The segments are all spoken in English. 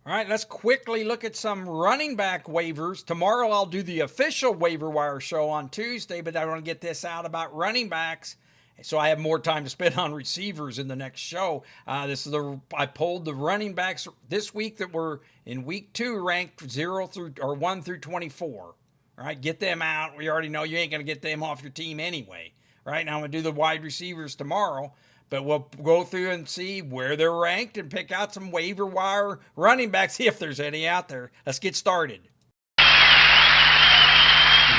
All right, let's quickly look at some running back waivers. Tomorrow I'll do the official waiver wire show on Tuesday, but I want to get this out about running backs so I have more time to spend on receivers in the next show. I pulled the running backs this week that were in week 2 ranked 1 through 24. All right, get them out. We already know you ain't going to get them off your team anyway. Right now I'm going to do the wide receivers tomorrow. But we'll go through and see where they're ranked and pick out some waiver wire running backs if there's any out there. Let's get started.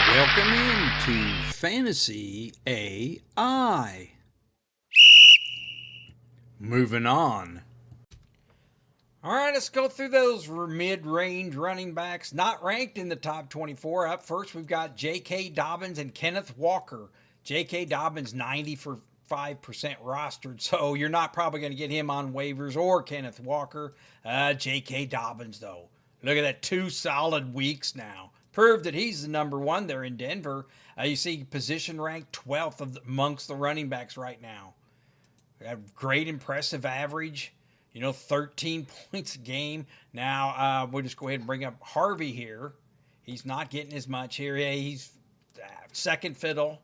Welcome into Fantasy AI. Moving on. All right, let's go through those mid-range running backs not ranked in the top 24. Up first, we've got J.K. Dobbins and Kenneth Walker. J.K. Dobbins 95% rostered, so you're not probably going to get him on waivers or Kenneth Walker. J.K. Dobbins, though, look at that, 2 solid weeks now. Proved that he's the number one there in Denver. You see position ranked 12th amongst the running backs right now. Great impressive average. 13 points a game. Now, we'll just go ahead and bring up Harvey here. He's not getting as much here. He's second fiddle,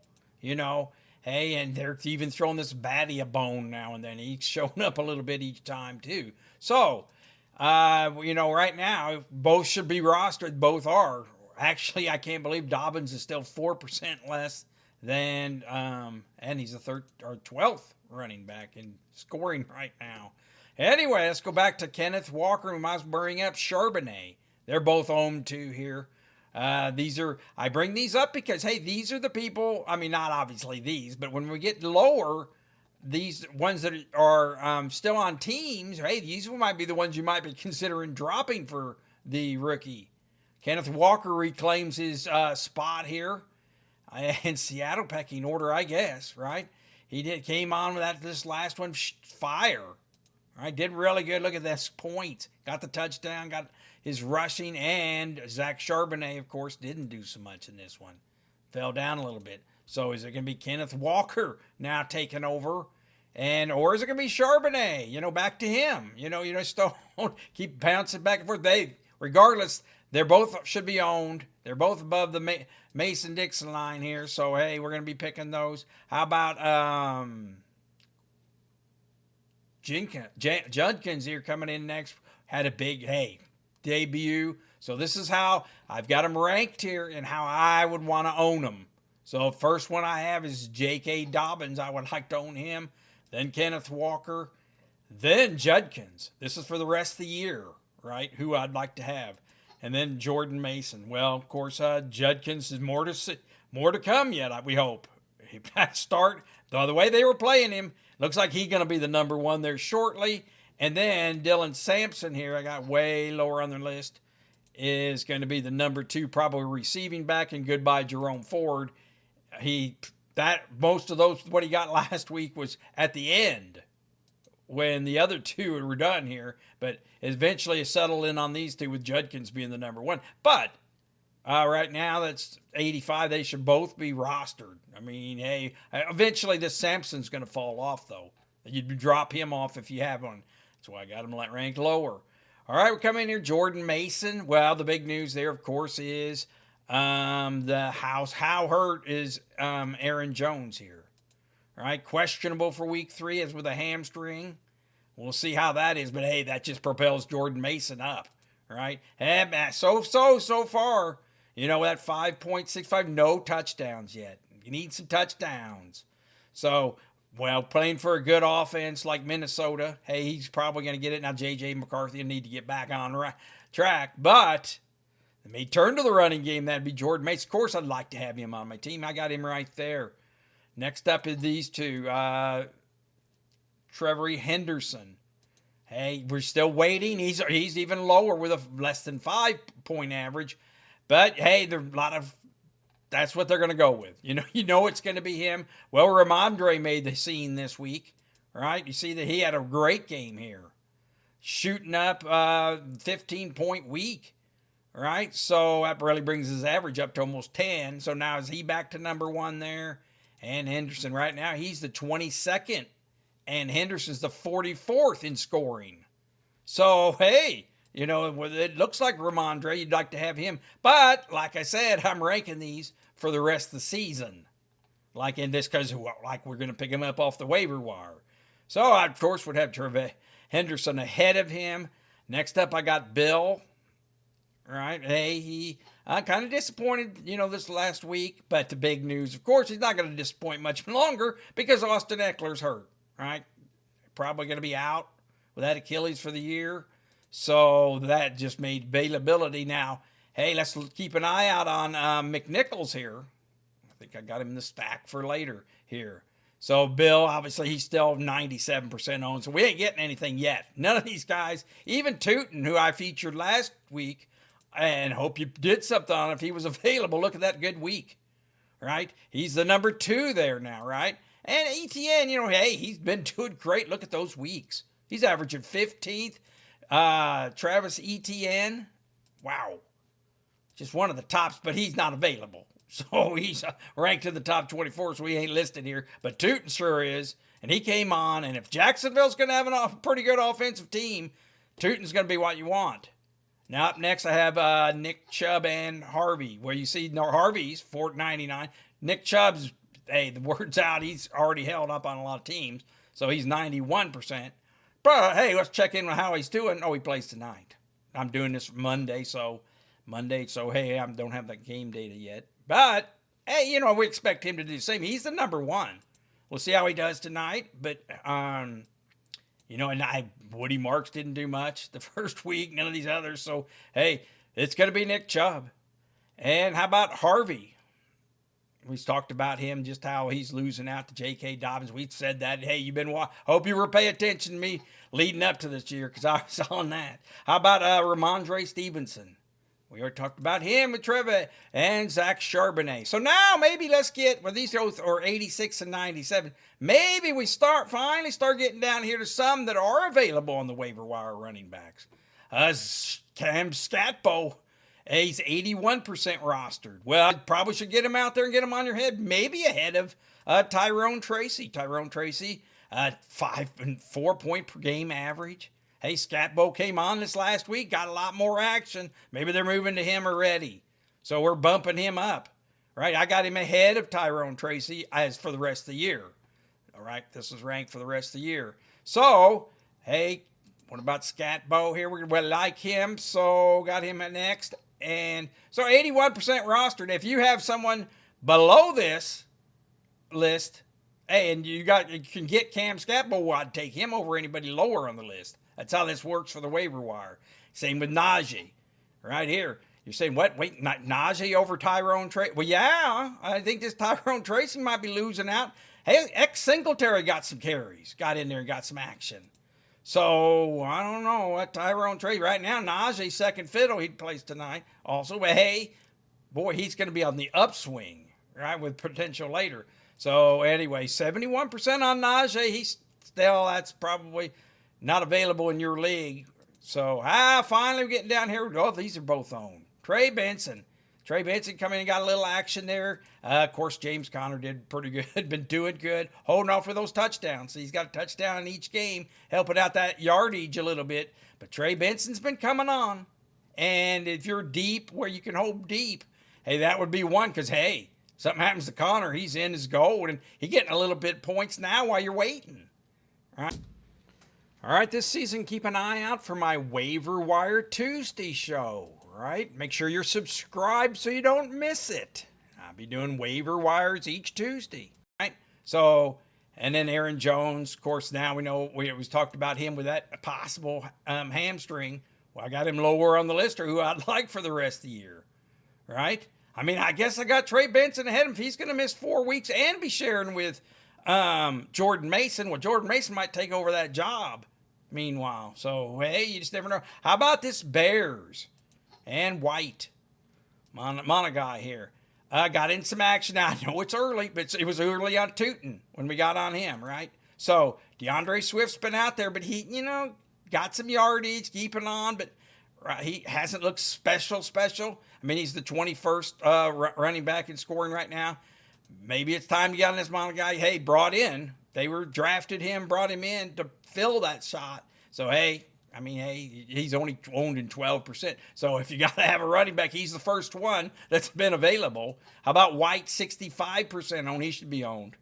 Hey, and they're even throwing this baddie a bone now and then. He's showing up a little bit each time, too. So, right now, both should be rostered. Both are. Actually, I can't believe Dobbins is still 4% less than, and he's the 12th running back in scoring right now. Anyway, let's go back to Kenneth Walker, and we might as well bring up Charbonnet. They're both owned too here. I bring these up because, hey, these are the people, not obviously these, but when we get lower, these ones that are still on teams, hey, these might be the ones you might be considering dropping for the rookie. Kenneth Walker reclaims his spot here in Seattle pecking order, I guess, right? He came on with this last one, fire. All right, did really good. Look at this point. Got the touchdown, got his rushing, and Zach Charbonnet, of course, didn't do so much in this one. Fell down a little bit. So is it going to be Kenneth Walker now taking over? Or is it going to be Charbonnet? Back to him. You just don't keep bouncing back and forth. Regardless, they're both should be owned. They're both above the Mason-Dixon line here. So, hey, we're going to be picking those. How about Judkins here coming in next? Had a big, debut. So this is how I've got them ranked here and how I would want to own them. So first one I have is J.K. Dobbins. I would like to own him. Then Kenneth Walker. Then Judkins. This is for the rest of the year, right? Who I'd like to have. And then Jordan Mason. Well, of course, Judkins is more to come yet, we hope. Start, the way they were playing him, looks like he's going to be the number one there shortly. And then Dylan Sampson here, I got way lower on their list, is going to be the number 2, probably receiving back, and goodbye Jerome Ford. Most of those, what he got last week was at the end when the other 2 were done here, but eventually settled in on these 2 with Judkins being the number 1. But right now that's 85. They should both be rostered. Hey, eventually this Sampson's going to fall off, though. You'd drop him off if you have one. That's why I got him ranked lower. All right, we come in here, Jordan Mason. Well, the big news there, of course, is how hurt is Aaron Jones here. All right, questionable for week 3 as with a hamstring. We'll see how that is, but hey, that just propels Jordan Mason up. All right, and so far, that 5.65, no touchdowns yet. You need some touchdowns. So, playing for a good offense like Minnesota, hey, he's probably going to get it. Now, J.J. McCarthy will need to get back on track. But let me turn to the running game. That'd be Jordan Mason. Of course, I'd like to have him on my team. I got him right there. Next up is these 2. Trevor Henderson. Hey, we're still waiting. He's even lower with a less than 5-point average. But, hey, that's what they're going to go with. It's going to be him. Well, Ramondre made the scene this week, right? You see that he had a great game here. Shooting up 15-point week, right? So that really brings his average up to almost 10. So now is he back to number 1 there? And Henderson right now, he's the 22nd. And Henderson's the 44th in scoring. So, hey, You know, it looks like Ramondre. You'd like to have him. But, like I said, I'm ranking these for the rest of the season. Like in this, because like we're going to pick him up off the waiver wire. So, I, of course, would have Trevor Henderson ahead of him. Next up, I got Bill. Right? Hey, he kind of disappointed, you know, this last week. But the big news, of course, he's not going to disappoint much longer because Austin Eckler's hurt. Right? Probably going to be out with that Achilles for the year. So that just made availability. Now, hey, let's keep an eye out on McNichols here. I think I got him in the stack for later here. So Bill, obviously, he's still 97% owned. So we ain't getting anything yet. None of these guys, even Tootin, who I featured last week, and hope you did something on if he was available. Look at that good week, right? He's the number 2 there now, right? And ETN, you know, hey, he's been doing great. Look at those weeks. He's averaging 15th. Travis Etienne, wow, just one of the tops, but he's not available. So he's ranked in the top 24, so he ain't listed here. But Tootin sure is, and he came on. And if Jacksonville's going to have a pretty good offensive team, Tootin's going to be what you want. Now up next, I have Nick Chubb and Harvey, where you see Harvey's $4.99. Nick Chubb's, hey, the word's out. He's already held up on a lot of teams, so he's 91%. But, hey, let's check in on how he's doing. Oh, he plays tonight. I'm doing this Monday, so hey, I don't have that game data yet. But, hey, you know, we expect him to do the same. He's the number 1. We'll see how he does tonight. But, you know, and Woody Marks didn't do much the first week, none of these others. So, hey, it's going to be Nick Chubb. And how about Harvey? We talked about him, just how he's losing out to J.K. Dobbins. We said that. Hey, you've been hope you were paying attention to me leading up to this year because I was on that. How about Ramondre Stevenson? We already talked about him with Trevor and Zach Charbonnet. So now maybe let's get, well, these both are 86 and 97. Maybe we finally start getting down here to some that are available on the waiver wire running backs. Cam Scatbo. He's 81% rostered. Well, I probably should get him out there and get him on your head. Maybe ahead of Tyrone Tracy. Tyrone Tracy, 5 and 4 point per game average. Hey, Scatbo came on this last week, got a lot more action. Maybe they're moving to him already. So we're bumping him up, right? I got him ahead of Tyrone Tracy as for the rest of the year. All right, this is ranked for the rest of the year. So, hey, what about Scatbo here? We like him, so got him at next. And so 81% rostered. If you have someone below this list, hey, and you can get Cam Scatbo, I'd take him over anybody lower on the list. That's how this works for the waiver wire. Same with Najee, right here. You're saying, what? Wait, Najee over Tyrone Tracy? Well, yeah, I think this Tyrone Tracy might be losing out. Hey, Singletary got some carries, got in there and got some action. So, I don't know what Tyrone Tracy, right now, Najee second fiddle, he plays tonight also. But hey, boy, he's going to be on the upswing, right, with potential later. So, anyway, 71% on Najee. He's still, that's probably not available in your league. So, finally we're getting down here. Oh, these are both owned. Trey Benson coming and got a little action there. Of course, James Conner did pretty good, been doing good, holding off for those touchdowns. So he's got a touchdown in each game, helping out that yardage a little bit. But Trey Benson's been coming on. And if you're deep, where you can hold deep, hey, that would be one because, hey, something happens to Conner, he's in his gold, and he's getting a little bit points now while you're waiting. All right, this season, keep an eye out for my Waiver Wire Tuesday show. Right? Make sure you're subscribed so you don't miss it. I'll be doing waiver wires each Tuesday. Right? So, and then Aaron Jones, of course, now we know we always talked about him with that possible hamstring. Well, I got him lower on the list, or who I'd like for the rest of the year. Right? I mean, I guess I got Trey Benson ahead of him. If he's going to miss 4 weeks and be sharing with Jordan Mason, well, Jordan Mason might take over that job meanwhile. So, hey, you just never know. How about this Bears? And White, Monaguy here. Got in some action. Now, I know it's early, but it was early on Tootin when we got on him, right? So, DeAndre Swift's been out there, but he, you know, got some yardage, keeping on, but he hasn't looked special. I mean, he's the 21st running back in scoring right now. Maybe it's time to get on this Monaguy. Hey, brought in. They drafted him, brought him in to fill that shot. So, hey, I mean, hey, he's only owned in 12%. So if you got to have a running back, he's the first one that's been available. How about White, 65% owned? He should be owned.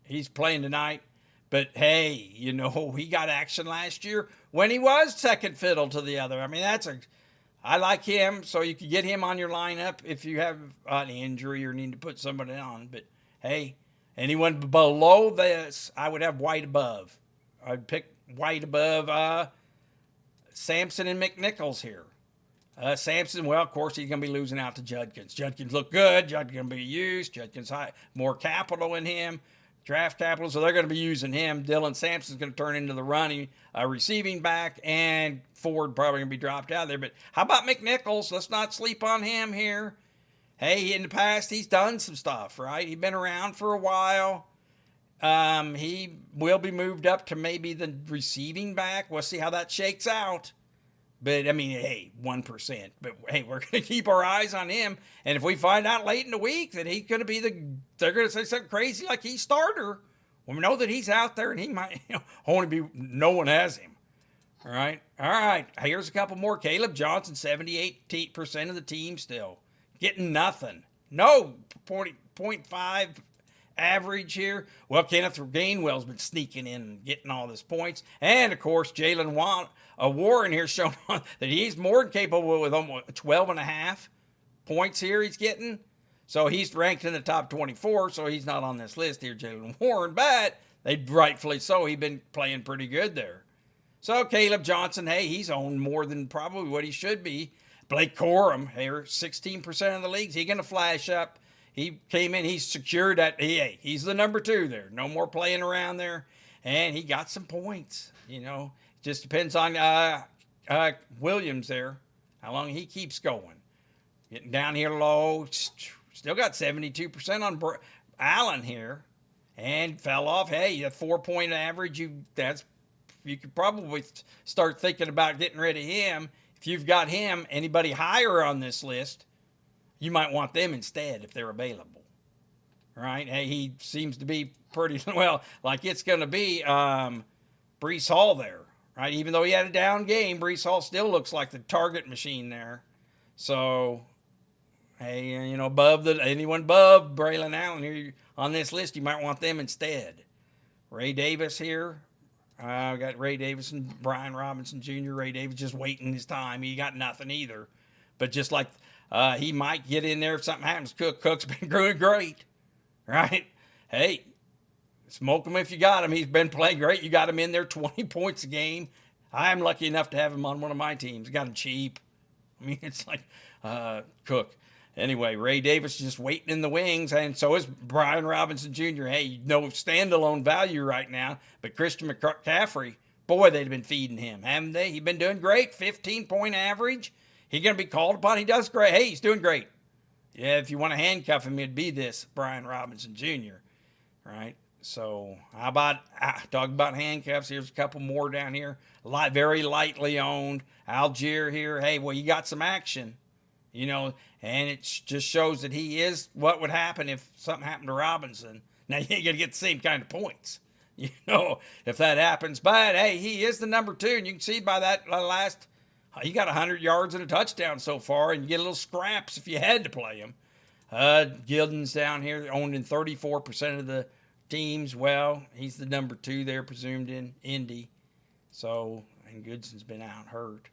He's playing tonight. But hey, he got action last year when he was second fiddle to the other. I mean, I like him, so you can get him on your lineup if you have an injury or need to put somebody on. But hey, anyone below this, I would have White above. I'd pick White above Sampson and McNichols here. Sampson, well, of course, he's going to be losing out to Judkins. Judkins look good. Judkins going to be used. Judkins more capital in him, draft capital, so they're going to be using him. Dylan Sampson's going to turn into the running receiving back, and Ford probably going to be dropped out there. But how about McNichols? Let's not sleep on him here. Hey, in the past, he's done some stuff, right? He's been around for a while. He will be moved up to maybe the receiving back. We'll see how that shakes out. But, I mean, hey, 1%. But, hey, we're going to keep our eyes on him. And if we find out late in the week that he's going to be they're going to say something crazy like he's starter, well, we know that he's out there and he might only be, no one has him. All right. Here's a couple more. Caleb Johnson, 78% of the team still. Getting nothing. No 0.5 average here. Well, Kenneth Gainwell's been sneaking in and getting all these points. And, of course, Jalen Warren here showing that he's more than capable with almost 12.5 points here he's getting. So he's ranked in the top 24, so he's not on this list here, Jalen Warren. But they rightfully so. He's been playing pretty good there. So Caleb Johnson, hey, he's owned more than probably what he should be. Blake Corum here, 16% of the leagues. He's going to flash up. He came in, he's secured that. He's the number 2 there. No more playing around there. And he got some points. Just depends on Williams there, how long he keeps going. Getting down here low. Still got 72% on Allen here. And fell off. Hey, a 4-point average. You could probably start thinking about getting rid of him. If you've got him, anybody higher on this list, you might want them instead if they're available. Right? Hey, he seems to be pretty well like it's going to be Breece Hall there. Right? Even though he had a down game, Breece Hall still looks like the target machine there. So, hey, anyone above Braylon Allen here on this list, you might want them instead. Ray Davis here. We got Ray Davis and Brian Robinson Jr. Ray Davis just waiting his time. He got nothing either. But just like he might get in there if something happens. Cook's been doing great, right? Hey, smoke him if you got him. He's been playing great. You got him in there 20 points a game. I'm lucky enough to have him on one of my teams. Got him cheap. I mean, it's like Cook. Anyway, Ray Davis just waiting in the wings, and so is Brian Robinson Jr. Hey, no standalone value right now, but Christian McCaffrey, boy, they've been feeding him, haven't they? He's been doing great, 15-point average. He's going to be called upon. He does great. Hey, he's doing great. Yeah, if you want to handcuff him, it'd be this Brian Robinson Jr., right? So how about, talk about handcuffs. Here's a couple more down here. Very lightly owned. Algier here. Hey, well, you got some action, and it just shows that he is what would happen if something happened to Robinson. Now, you ain't going to get the same kind of points, if that happens. But, hey, he is the number 2, and you can see by that last, he got 100 yards and a touchdown so far, and you get a little scraps if you had to play him. Gilden's down here, owned in 34% of the teams. Well, he's the number 2 there, presumed in Indy. So, and Goodson's been out hurt.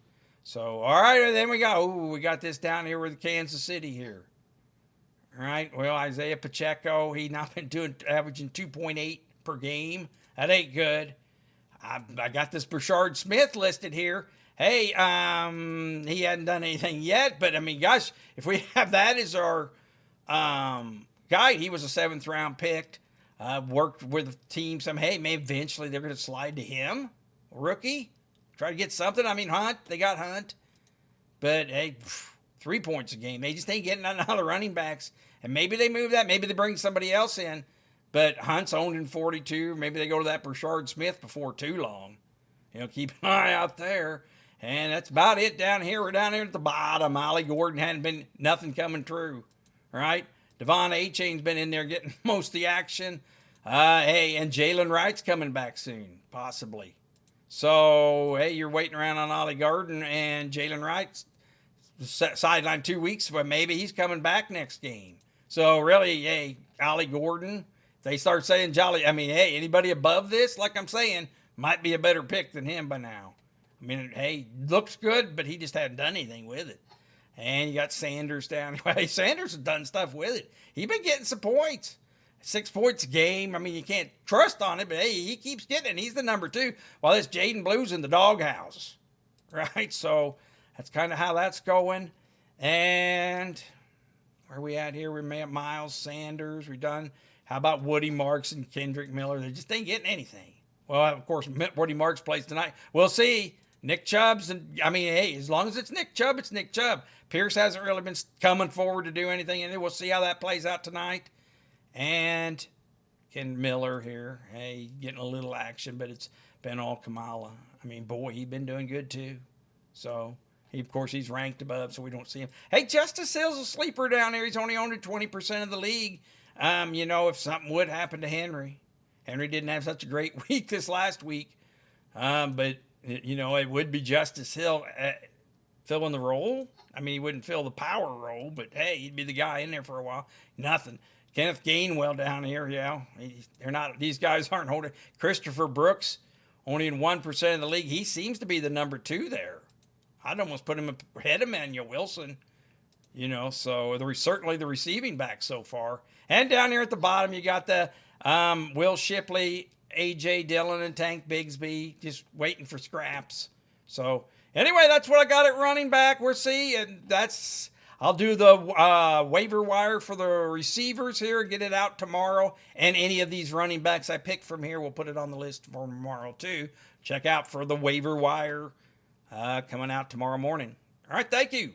So, all right, then we got this down here with Kansas City here. All right, well, Isaiah Pacheco, he's now been averaging 2.8 per game. That ain't good. I got this Brashard Smith listed here. Hey, he hadn't done anything yet, but I mean, gosh, if we have that as our guy, he was a 7th-round pick. Worked with the team some. Hey, maybe eventually they're going to slide to him, rookie. Try to get something. I mean, Hunt, they got Hunt. But, hey, 3 points a game. They just ain't getting none of the running backs. And maybe they move that. Maybe they bring somebody else in. But Hunt's owned in 42. Maybe they go to that Brashard Smith before too long. Keep an eye out there. And that's about it down here. We're down here at the bottom. Ollie Gordon hadn't been nothing coming true. Right? Devon A-Chain's been in there getting most of the action. Hey, and Jalen Wright's coming back soon, possibly. So, hey, you're waiting around on Ollie Gordon and Jalen Wright's sidelined 2 weeks, but maybe he's coming back next game. So, really, hey, Ollie Gordon, if they start saying hey, anybody above this, like I'm saying, might be a better pick than him by now. I mean, hey, looks good, but he just hadn't done anything with it. And you got Sanders down. Hey, Sanders has done stuff with it. He's been getting some points. 6 points a game. I mean, you can't trust on it, but hey, he keeps getting it. He's the number 2, while this Jaden Blue's in the doghouse. Right? So that's kind of how that's going. And where are we at here? We're at Miles Sanders. We're done. How about Woody Marks and Kendrick Miller? They just ain't getting anything. Well, of course, Woody Marks plays tonight. We'll see. Nick Chubb's, and I mean, hey, as long as it's Nick Chubb, it's Nick Chubb. Pierce hasn't really been coming forward to do anything, and we'll see how that plays out tonight. And Ken Miller here, hey, getting a little action, but it's been all Kamala. I mean, boy, he's been doing good too. So, of course, he's ranked above, so we don't see him. Hey, Justice Hill's a sleeper down there. He's only owned 20% of the league. If something would happen to Henry. Henry didn't have such a great week this last week. But it would be Justice Hill filling the role. I mean, he wouldn't fill the power role, but hey, he'd be the guy in there for a while. Nothing. Kenneth Gainwell down here, yeah. They're not. These guys aren't holding. Christopher Brooks, only in 1% of the league. He seems to be the number 2 there. I'd almost put him ahead of Manuel Wilson. So certainly the receiving back so far. And down here at the bottom, you got the Will Shipley, A.J. Dillon, and Tank Bigsby just waiting for scraps. So anyway, that's what I got at running back. We'll see, and I'll do the waiver wire for the receivers here, get it out tomorrow, and any of these running backs I pick from here, we'll put it on the list for tomorrow too. Check out for the waiver wire coming out tomorrow morning. All right, thank you.